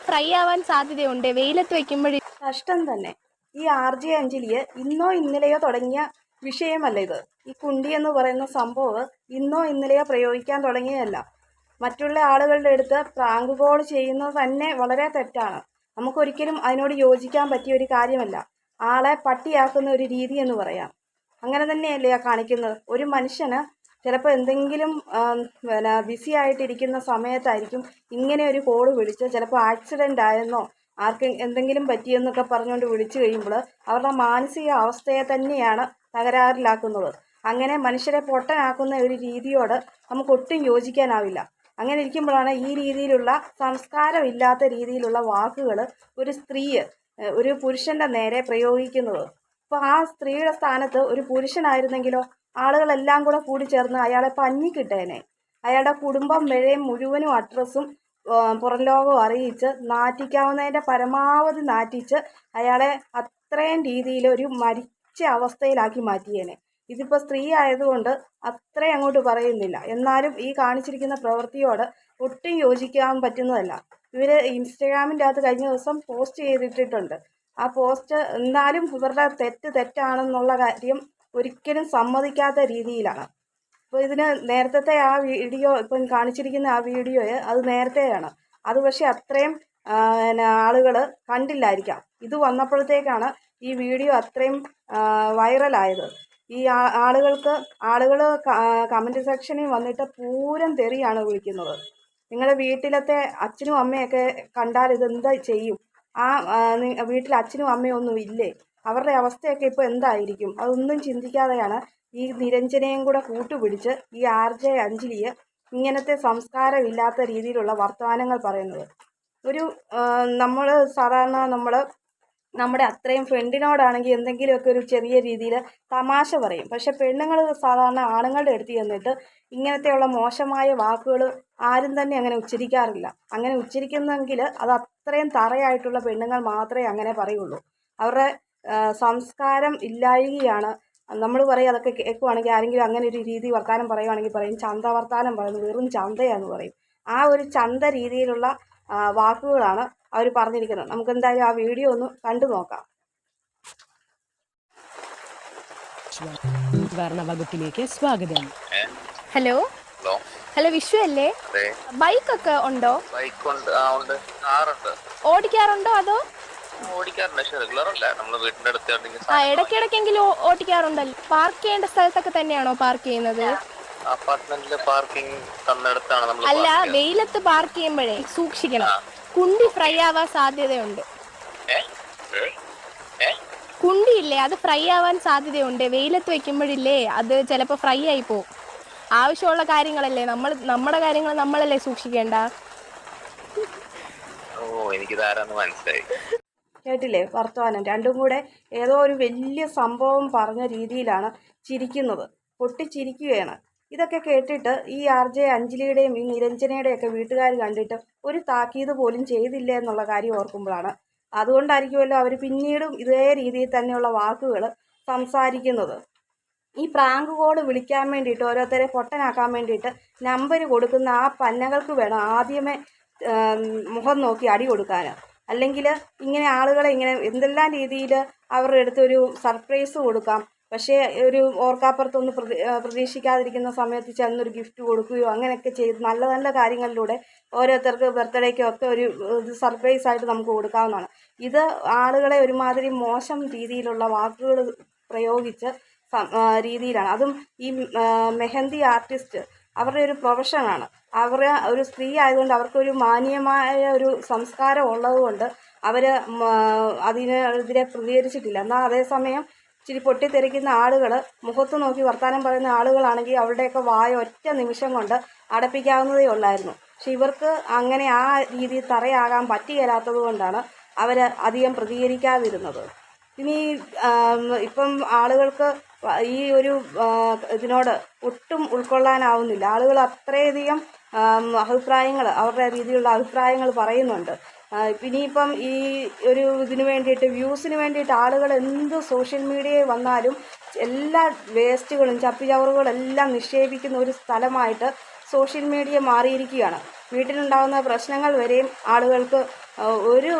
Fry ആവാൻ സാധ്യതയുണ്ട് വെയിലത്ത് വെക്കുമ്പോഴേ. കഷ്ടം തന്നെ. ഈ RJ അഞ്ജലിയെ ഇന്നോ ഇന്നലെയോ തുടങ്ങിയ വിഷയമല്ല ഇത്. ഈ കുണ്ടി എന്ന് പറയുന്ന സംഭവം ഇന്നോ ഇന്നലെയോ പ്രയോഗിക്കാൻ തുടങ്ങിയതല്ല. മറ്റുള്ള ആളുകളുടെ അടുത്ത് പ്രാങ്ക് കോൾ ചെയ്യുന്നത് തന്നെ വളരെ തെറ്റാണ്. നമുക്കൊരിക്കലും അതിനോട് യോജിക്കാൻ പറ്റിയ ഒരു കാര്യമല്ല. ആളെ പട്ടിയാക്കുന്ന ഒരു രീതി എന്ന് പറയാം. അങ്ങനെ തന്നെയല്ലേ കാണിക്കുന്നത്. ഒരു മനുഷ്യന് ചിലപ്പോൾ എന്തെങ്കിലും ബിസി ആയിട്ടിരിക്കുന്ന സമയത്തായിരിക്കും ഇങ്ങനെ ഒരു കോള് വിളിച്ച് ചിലപ്പോൾ ആക്സിഡൻ്റ് ആയെന്നോ ആർക്ക് എന്തെങ്കിലും പറ്റിയെന്നൊക്കെ പറഞ്ഞുകൊണ്ട് വിളിച്ചു കഴിയുമ്പോൾ അവരുടെ മാനസിക അവസ്ഥയെ തന്നെയാണ് തകരാറിലാക്കുന്നത്. അങ്ങനെ മനുഷ്യരെ പൊട്ടനാക്കുന്ന ഒരു രീതിയോട് നമുക്ക് ഒട്ടും യോജിക്കാനാവില്ല. അങ്ങനെ ഇരിക്കുമ്പോഴാണ് ഈ രീതിയിലുള്ള സംസ്കാരമില്ലാത്ത രീതിയിലുള്ള വാക്കുകൾ ഒരു സ്ത്രീ ഒരു പുരുഷൻ്റെ നേരെ പ്രയോഗിക്കുന്നത്. അപ്പോൾ ആ സ്ത്രീയുടെ സ്ഥാനത്ത് ഒരു പുരുഷനായിരുന്നെങ്കിലോ ആളുകളെല്ലാം കൂടെ കൂടി ചേർന്ന് അയാളെ പഞ്ഞിക്കിട്ടേനെ. അയാളുടെ കുടുംബം വരെയും മുഴുവനും അഡ്രസ്സും പുറം ലോകം അറിയിച്ച് നാറ്റിക്കാവുന്നതിൻ്റെ പരമാവധി നാറ്റിച്ച് അയാളെ അത്രയും രീതിയിൽ ഒരു മരിച്ച അവസ്ഥയിലാക്കി മാറ്റിയേനെ. ഇതിപ്പോൾ സ്ത്രീ ആയതുകൊണ്ട് അത്രയും അങ്ങോട്ട് പറയുന്നില്ല. എന്നാലും ഈ കാണിച്ചിരിക്കുന്ന പ്രവൃത്തിയോട് ഒട്ടും യോജിക്കാൻ പറ്റുന്നതല്ല. ഇവർ ഇൻസ്റ്റഗ്രാമിൻ്റെ അകത്ത് കഴിഞ്ഞ ദിവസം പോസ്റ്റ് ചെയ്തിട്ടിട്ടുണ്ട്. ആ പോസ്റ്റ് എന്നാലും ഇവരുടെ തെറ്റാണെന്നുള്ള കാര്യം ഒരിക്കലും സമ്മതിക്കാത്ത രീതിയിലാണ്. അപ്പോൾ ഇതിന് നേരത്തെ ആ വീഡിയോ ഇപ്പം കാണിച്ചിരിക്കുന്ന ആ വീഡിയോയെ അത് നേരത്തെയാണ്. അത് പക്ഷേ അത്രയും ആളുകൾ കണ്ടില്ലായിരിക്കാം. ഇത് വന്നപ്പോഴത്തേക്കാണ് ഈ വീഡിയോ അത്രയും വൈറലായത്. ഈ ആളുകൾ കമൻറ്റ് സെക്ഷനിൽ വന്നിട്ട് പൂരം തെറിയാണ് വിളിക്കുന്നത്. നിങ്ങളുടെ വീട്ടിലത്തെ അച്ഛനും അമ്മയൊക്കെ കണ്ടാൽ ഇതെന്താ ചെയ്യും? വീട്ടിൽ അച്ഛനും അമ്മയും ഒന്നും ഇല്ലേ? അവരുടെ അവസ്ഥയൊക്കെ ഇപ്പോൾ എന്തായിരിക്കും? അതൊന്നും ചിന്തിക്കാതെയാണ് ഈ നിരഞ്ജനയും കൂടെ കൂട്ടുപിടിച്ച് ഈ RJ അഞ്ജലിയെ ഇങ്ങനത്തെ സംസ്കാരമില്ലാത്ത രീതിയിലുള്ള വർത്തമാനങ്ങൾ പറയുന്നത്. നമ്മൾ സാധാരണ നമ്മുടെ അത്രയും ഫ്രണ്ടിനോടാണെങ്കിൽ എന്തെങ്കിലുമൊക്കെ ഒരു ചെറിയ രീതിയിൽ തമാശ പറയും. പക്ഷെ പെണ്ണുങ്ങൾ സാധാരണ ആണുങ്ങളുടെ അടുത്ത് ചെന്നിട്ട് ഇങ്ങനത്തെയുള്ള മോശമായ വാക്കുകൾ ആരും തന്നെ അങ്ങനെ ഉച്ചരിക്കാറില്ല. അങ്ങനെ ഉച്ചരിക്കുന്നെങ്കിൽ അത് അത്രയും തറയായിട്ടുള്ള പെണ്ണുങ്ങൾ മാത്രമേ അങ്ങനെ പറയുള്ളൂ. അവരുടെ സംസ്കാരം ഇല്ലായ്കയാണ്. നമ്മൾ പറയും, അതൊക്കെ കേൾക്കുവാണെങ്കിൽ ആരെങ്കിലും അങ്ങനെ ഒരു രീതി വർത്താനം പറയുവാണെങ്കിൽ പറയും ചന്ത വർത്താനം പറയുന്നത് വെറും ചന്തയാന്ന് പറയും. ആ ഒരു ചന്ത രീതിയിലുള്ള വാക്കുകളാണ് അവർ പറഞ്ഞിരിക്കുന്നത്. നമുക്ക് എന്തായാലും ആ വീഡിയോ ഒന്ന് കണ്ടു നോക്കാം. വകുപ്പിലേക്ക് സ്വാഗതം. ഹലോ ഹലോ വിഷു അല്ലേ? ബൈക്കൊക്കെ ഉണ്ടോ? ഓടിക്കാറുണ്ടോ അതോ? ഇടയ്ക്കിടയ്ക്കെങ്കിലും ഓടിക്കാറുണ്ടല്ലോ. പാർക്ക് ചെയ്യേണ്ട സ്ഥലത്തൊക്കെ തന്നെയാണോ പാർക്ക് ചെയ്യുന്നത്? അല്ല, വെയിലത്ത് പാർക്ക് ചെയ്യുമ്പോഴേ സൂക്ഷിക്കണം. കുണ്ടി ഫ്രൈ ആവാൻ സാധ്യതയുണ്ട്. കുണ്ടിയില്ലേ, അത് ഫ്രൈ ആവാൻ സാധ്യതയുണ്ട്. വെയിലത്ത് വെക്കുമ്പോഴില്ലേ അത് ചിലപ്പോൾ ഫ്രൈ ആയി പോകും. ആവശ്യമുള്ള കാര്യങ്ങളല്ലേ നമ്മുടെ കാര്യങ്ങൾ നമ്മളല്ലേ സൂക്ഷിക്കേണ്ട. കേട്ടില്ലേ വർത്തമാനം? രണ്ടും കൂടെ ഏതോ ഒരു വലിയ സംഭവം പറഞ്ഞ രീതിയിലാണ് ചിരിക്കുന്നത്. പൊട്ടിച്ചിരിക്കുകയാണ്. ഇതൊക്കെ കേട്ടിട്ട് ഈ RJ അഞ്ജലിയുടെയും ഈ നിരഞ്ജനയുടെയൊക്കെ വീട്ടുകാർ കണ്ടിട്ട് ഒരു താക്കീത് പോലും ചെയ്തില്ല എന്നുള്ള കാര്യം ഓർക്കുമ്പോഴാണ്. അതുകൊണ്ടായിരിക്കുമല്ലോ അവർ പിന്നീടും ഇതേ രീതിയിൽ തന്നെയുള്ള വാക്കുകൾ സംസാരിക്കുന്നത്. ഈ പ്രാങ്ക് കോൾ വിളിക്കാൻ വേണ്ടിയിട്ട് ഓരോരുത്തരെ പൊട്ടനാക്കാൻ വേണ്ടിയിട്ട് നമ്പർ കൊടുക്കുന്ന ആ പന്നകൾക്ക് വേണം ആദ്യമേ മുഖം നോക്കി അടി കൊടുക്കാൻ. അല്ലെങ്കിൽ ഇങ്ങനെ ആളുകളെ ഇങ്ങനെ എന്തെല്ലാം രീതിയിൽ അവരുടെ അടുത്തൊരു സർപ്രൈസ് കൊടുക്കാം. പക്ഷേ ഒരു ഓർക്കാപ്പുറത്തൊന്നും പ്രതീക്ഷിക്കാതിരിക്കുന്ന സമയത്ത് ചെന്നൊരു ഗിഫ്റ്റ് കൊടുക്കുകയോ അങ്ങനെയൊക്കെ ചെയ്ത് നല്ല നല്ല കാര്യങ്ങളിലൂടെ ഓരോരുത്തർക്ക് ബർത്ത്ഡേക്കോ ഒക്കെ ഒരു സർപ്രൈസായിട്ട് നമുക്ക് കൊടുക്കാവുന്നതാണ്. ഇത് ആളുകളെ ഒരുമാതിരി മോശം രീതിയിലുള്ള വാക്കുകൾ പ്രയോഗിച്ച് രീതിയിലാണ്. അതും ഈ മെഹന്തി ആർട്ടിസ്റ്റ് അവരുടെ ഒരു പ്രൊഫഷനാണ്. അവരുടെ ഒരു സ്ത്രീ ആയതുകൊണ്ട് അവർക്കൊരു മാന്യമായ ഒരു സംസ്കാരം ഉള്ളതുകൊണ്ട് അവർ അതിനെതിരെ പ്രതികരിച്ചിട്ടില്ല. എന്നാൽ അതേസമയം ഇച്ചിരി പൊട്ടിത്തെറിക്കുന്ന ആളുകൾ, മുഖത്ത് നോക്കി വർത്താനം പറയുന്ന ആളുകളാണെങ്കിൽ അവരുടെയൊക്കെ വായ ഒറ്റ നിമിഷം കൊണ്ട് അടപ്പിക്കാവുന്നതേ ഉള്ളായിരുന്നു. പക്ഷെ ഇവർക്ക് അങ്ങനെ ആ രീതിയിൽ തറയാകാൻ പറ്റിയില്ലാത്തത് കൊണ്ടാണ് അവർ അധികം പ്രതികരിക്കാതിരുന്നത്. ഇനി ഇപ്പം ആളുകൾക്ക് ഈ ഒരു ഇതിനോട് ഒട്ടും ഉൾക്കൊള്ളാനാവുന്നില്ല. ആളുകൾ അത്രയധികം അഭിപ്രായങ്ങൾ, അവരുടെ രീതിയിലുള്ള അഭിപ്രായങ്ങൾ പറയുന്നുണ്ട്. ഇനിയിപ്പം ഈ ഒരു ഇതിന് വേണ്ടിയിട്ട്, വ്യൂസിന് വേണ്ടിയിട്ട് ആളുകൾ എന്ത് സോഷ്യൽ മീഡിയയിൽ വന്നാലും എല്ലാ വേസ്റ്റുകളും ചപ്പിചവറുകളെല്ലാം നിക്ഷേപിക്കുന്ന ഒരു സ്ഥലമായിട്ട് സോഷ്യൽ മീഡിയ മാറിയിരിക്കുകയാണ്. വീട്ടിലുണ്ടാകുന്ന പ്രശ്നങ്ങൾ വരെയും ആളുകൾക്ക് ഒരു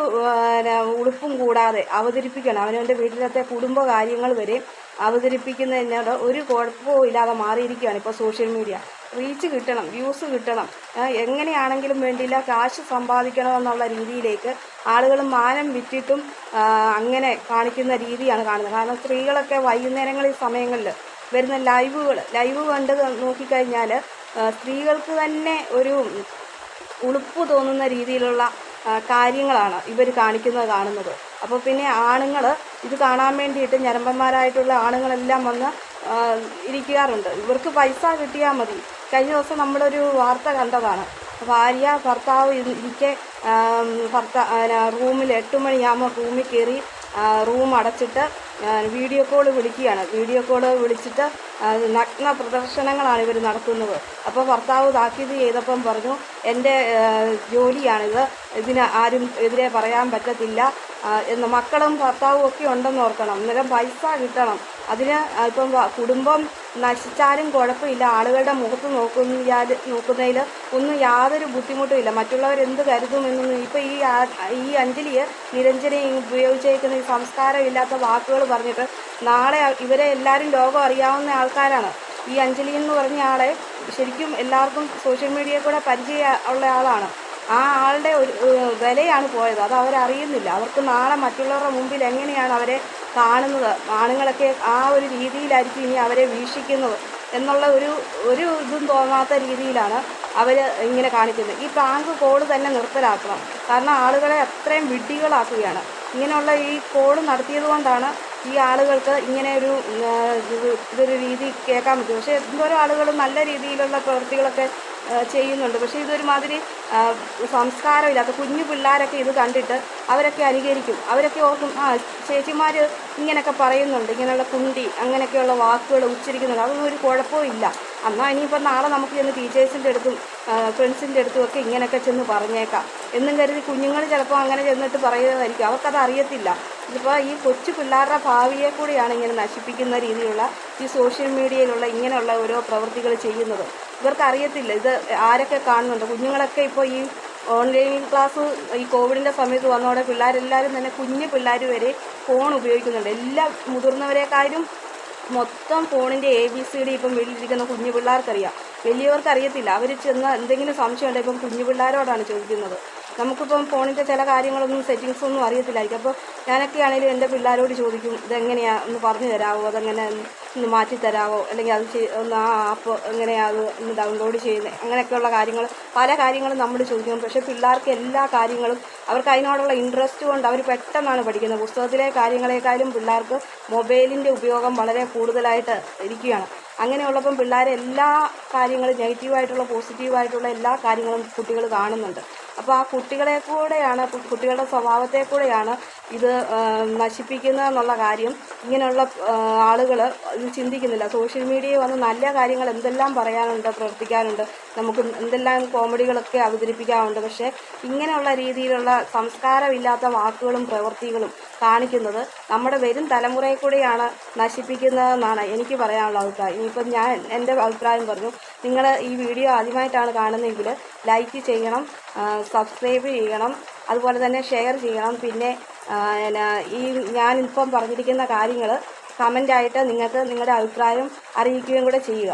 ഉളുപ്പും കൂടാതെ അവതരിപ്പിക്കണം. അവനവൻ്റെ വീട്ടിലത്തെ കുടുംബ കാര്യങ്ങൾ വരെയും അവതരിപ്പിക്കുന്നതിനോട് ഒരു കുഴപ്പവും ഇല്ലാതെ മാറിയിരിക്കുകയാണ് ഇപ്പോൾ സോഷ്യൽ മീഡിയ. റീച്ച് കിട്ടണം, വ്യൂസ് കിട്ടണം, എങ്ങനെയാണെങ്കിലും വേണ്ടിയില്ല, കാശ് സമ്പാദിക്കണമെന്നുള്ള രീതിയിലേക്ക് ആളുകൾ മാനം വിറ്റിട്ടും അങ്ങനെ കാണിക്കുന്ന രീതിയാണ് കാണുന്നത്. കാരണം സ്ത്രീകളൊക്കെ വൈകുന്നേരങ്ങളിൽ സമയങ്ങളിൽ വരുന്ന ലൈവ് കണ്ട് നോക്കിക്കഴിഞ്ഞാൽ സ്ത്രീകൾക്ക് തന്നെ ഒരു ഉളുപ്പ് തോന്നുന്ന രീതിയിലുള്ള കാര്യങ്ങളാണ് ഇവർ കാണുന്നത്. അപ്പോൾ പിന്നെ ആണുങ്ങൾ ഇത് കാണാൻ വേണ്ടിയിട്ട് ഞരമ്പന്മാരായിട്ടുള്ള ആണുങ്ങളെല്ലാം വന്ന് ഇരിക്കാറുണ്ട്. ഇവർക്ക് പൈസ കിട്ടിയാൽ മതി. കഴിഞ്ഞ ദിവസം നമ്മളൊരു വാർത്ത കണ്ടതാണ്. ഭാര്യ ഭർത്താവ് ഇരിക്കെ റൂമിൽ 8 മണിയാകുമ്പോൾ റൂമിൽ കയറി റൂം അടച്ചിട്ട് വീഡിയോ കോൾ വിളിക്കുകയാണ്. വീഡിയോ കോൾ വിളിച്ചിട്ട് നഗ്ന പ്രദർശനങ്ങളാണ് ഇവർ നടത്തുന്നത്. അപ്പോൾ ഭർത്താവ് താക്കീത് ചെയ്തപ്പം പറഞ്ഞു, എൻ്റെ ജോലിയാണിത്, ഇതിന് ആരും എതിരെ പറയാൻ പറ്റത്തില്ല എന്ന്. മക്കളും ഭർത്താവും ഒക്കെ ഉണ്ടെന്ന് ഓർക്കണം. അന്നേരം പൈസ കിട്ടണം. അതിന് ഇപ്പം കുടുംബം നശിച്ചാലും കുഴപ്പമില്ല, ആളുകളുടെ മുഖത്ത് നോക്കുന്നതിൽ ഒന്നും യാതൊരു ബുദ്ധിമുട്ടുമില്ല. മറ്റുള്ളവരെന്ത് കരുതുമെന്നൊന്നും ഇപ്പം ഈ അഞ്ജലിയെ നിരഞ്ജനയും ഉപയോഗിച്ചേക്കുന്ന ഈ സംസ്കാരമില്ലാത്ത വാക്കുകൾ പറഞ്ഞിട്ട് നാളെ ഇവരെ എല്ലാവരും ലോകം അറിയാവുന്ന ആൾക്കാരാണ്. ഈ അഞ്ജലി എന്ന് പറഞ്ഞ ആളെ ശരിക്കും എല്ലാവർക്കും സോഷ്യൽ മീഡിയയിൽ കൂടെ പരിചയമുള്ള ആളാണ്. ആ ആളുടെ ഒരു വിലയാണ് പോയത്, അത് അവരറിയുന്നില്ല. അവർക്ക് നാളെ മറ്റുള്ളവരുടെ മുമ്പിൽ എങ്ങനെയാണ് അവരെ കാണുന്നത്, ആണുങ്ങളൊക്കെ ആ ഒരു രീതിയിലായിരിക്കും ഇനി അവരെ വീക്ഷിക്കുന്നത് എന്നുള്ള ഒരു ഇതും തോന്നാത്ത രീതിയിലാണ് അവർ ഇങ്ങനെ കാണിക്കുന്നത്. ഈ പ്രാങ്ക് കോൾ തന്നെ നിർത്തലാക്കണം. കാരണം ആളുകളെ അത്രയും വിഡ്ഢികളാക്കുകയാണ്. ഇങ്ങനെയുള്ള ഈ കോൾ നടത്തിയത് കൊണ്ടാണ് ഈ ആളുകൾക്ക് ഇങ്ങനെ ഇതൊരു രീതി കേൾക്കാൻ പറ്റും. പക്ഷേ എന്തോരം ആളുകൾ നല്ല രീതിയിലുള്ള പ്രവൃത്തികളൊക്കെ ചെയ്യുന്നുണ്ട്. പക്ഷേ ഇതൊരുമാതിരി സംസ്കാരമില്ലാത്ത കുഞ്ഞു പിള്ളേരൊക്കെ ഇത് കണ്ടിട്ട് അവരൊക്കെ അനുകരിക്കും. അവരൊക്കെ ഓർക്കും, ചേച്ചിമാർ ഇങ്ങനെയൊക്കെ പറയുന്നുണ്ട്, ഇങ്ങനെയുള്ള കുണ്ടി അങ്ങനെയൊക്കെയുള്ള വാക്കുകൾ ഉച്ചരിക്കുന്നുണ്ട്, അതൊന്നും ഒരു കുഴപ്പവും ഇല്ല. എന്നാൽ ഇനിയിപ്പോൾ നാളെ നമുക്ക് ചെന്ന് ടീച്ചേഴ്സിൻ്റെ അടുത്തും ഫ്രണ്ട്സിൻ്റെ അടുത്തും ഒക്കെ ഇങ്ങനെയൊക്കെ ചെന്ന് പറഞ്ഞേക്കാം എന്നും കരുതി കുഞ്ഞുങ്ങൾ ചിലപ്പോൾ അങ്ങനെ ചെന്നിട്ട് പറയുന്നതായിരിക്കും. അവർക്കത് അറിയത്തില്ല. ഇതിപ്പോൾ ഈ കൊച്ചു പിള്ളേരുടെ ഭാവിയെ കൂടിയാണ് ഇങ്ങനെ നശിപ്പിക്കുന്ന രീതിയിലുള്ള ഈ സോഷ്യൽ മീഡിയയിലുള്ള ഇങ്ങനെയുള്ള ഓരോ പ്രവൃത്തികൾ ചെയ്യുന്നത്. ഇവർക്കറിയത്തില്ല ഇത് ആരൊക്കെ കാണുന്നുണ്ട്. കുഞ്ഞുങ്ങളൊക്കെ ഇപ്പോൾ ഈ ഓൺലൈൻ ക്ലാസ് ഈ കോവിഡിൻ്റെ സമയത്ത് വന്നതോടെ പിള്ളേരെല്ലാവരും തന്നെ കുഞ്ഞു പിള്ളേർ വരെ ഫോൺ ഉപയോഗിക്കുന്നുണ്ട്. എല്ലാ മുതിർന്നവരെക്കാളും മൊത്തം ഫോണിൻ്റെ ABCD ഇപ്പം വീട്ടിലിരിക്കുന്ന കുഞ്ഞു പിള്ളേർക്കറിയാം. വലിയവർക്ക് അറിയത്തില്ല. അവർ ചെന്ന് എന്തെങ്കിലും സംശയം ഉണ്ടെങ്കിൽ ഇപ്പം കുഞ്ഞു പിള്ളേരോടാണ് ചോദിക്കുന്നത്. നമുക്കിപ്പം ഫോണിൻ്റെ ചില കാര്യങ്ങളൊന്നും സെറ്റിങ്സൊന്നും അറിയത്തില്ലായിരിക്കും. അപ്പോൾ ഞാനൊക്കെ ആണെങ്കിലും എൻ്റെ പിള്ളേരോട് ചോദിക്കും, ഇതെങ്ങനെയാണ് ഒന്ന് പറഞ്ഞു തരാമോ, അതെങ്ങനെ ഒന്ന് മാറ്റി തരാമോ, അല്ലെങ്കിൽ അത് ഒന്ന് ആ ആപ്പ് എങ്ങനെയാണ് അത് ഒന്ന് ഡൗൺലോഡ് ചെയ്യുന്നത്, അങ്ങനെയൊക്കെയുള്ള പല കാര്യങ്ങളും നമ്മൾ ചോദിക്കും. പക്ഷേ പിള്ളേർക്ക് എല്ലാ കാര്യങ്ങളും അവർക്ക് അതിനോടുള്ള ഇൻട്രസ്റ്റ് കൊണ്ട് അവർ പെട്ടെന്നാണ് പഠിക്കുന്നത്. പുസ്തകത്തിലെ കാര്യങ്ങളെക്കാളും പിള്ളേർക്ക് മൊബൈലിൻ്റെ ഉപയോഗം വളരെ കൂടുതലായിട്ട് ഇരിക്കുകയാണ്. അങ്ങനെയുള്ളപ്പം പിള്ളേരെ എല്ലാ കാര്യങ്ങളും നെഗറ്റീവായിട്ടുള്ള പോസിറ്റീവായിട്ടുള്ള എല്ലാ കാര്യങ്ങളും കുട്ടികൾ കാണുന്നുണ്ട്. അപ്പോൾ ആ കുട്ടികളുടെ സ്വഭാവത്തെ കൂടെയാണ് ഇത് നശിപ്പിക്കുന്നതെന്നുള്ള കാര്യം ഇങ്ങനെയുള്ള ആളുകൾ ഇത് ചിന്തിക്കുന്നില്ല. സോഷ്യൽ മീഡിയയിൽ വന്ന് നല്ല കാര്യങ്ങൾ എന്തെല്ലാം പറയാനുണ്ട്, പ്രവർത്തിക്കാനുണ്ട്, നമുക്ക് എന്തെല്ലാം കോമഡികളൊക്കെ അവതരിപ്പിക്കാറുണ്ട്. പക്ഷേ ഇങ്ങനെയുള്ള രീതിയിലുള്ള സംസ്കാരമില്ലാത്ത വാക്കുകളും പ്രവൃത്തികളും കാണിക്കുന്നത് നമ്മുടെ വരും തലമുറയെ കൂടെയാണ് നശിപ്പിക്കുന്നതെന്നാണ് എനിക്ക് പറയാനുള്ള അഭിപ്രായം. ഇനിയിപ്പം ഞാൻ എൻ്റെ അഭിപ്രായം പറഞ്ഞു. നിങ്ങൾ ഈ വീഡിയോ ആദ്യമായിട്ടാണ് കാണുന്നതെങ്കിൽ ലൈക്ക് ചെയ്യണം, സബ്സ്ക്രൈബ് ചെയ്യണം, അതുപോലെ തന്നെ ഷെയർ ചെയ്യണം. പിന്നെ ഞാനിപ്പം പറഞ്ഞിരിക്കുന്ന കാര്യങ്ങൾ കമൻ്റായിട്ട് നിങ്ങൾക്ക് നിങ്ങളുടെ അഭിപ്രായം അറിയിക്കുകയും കൂടെ ചെയ്യുക.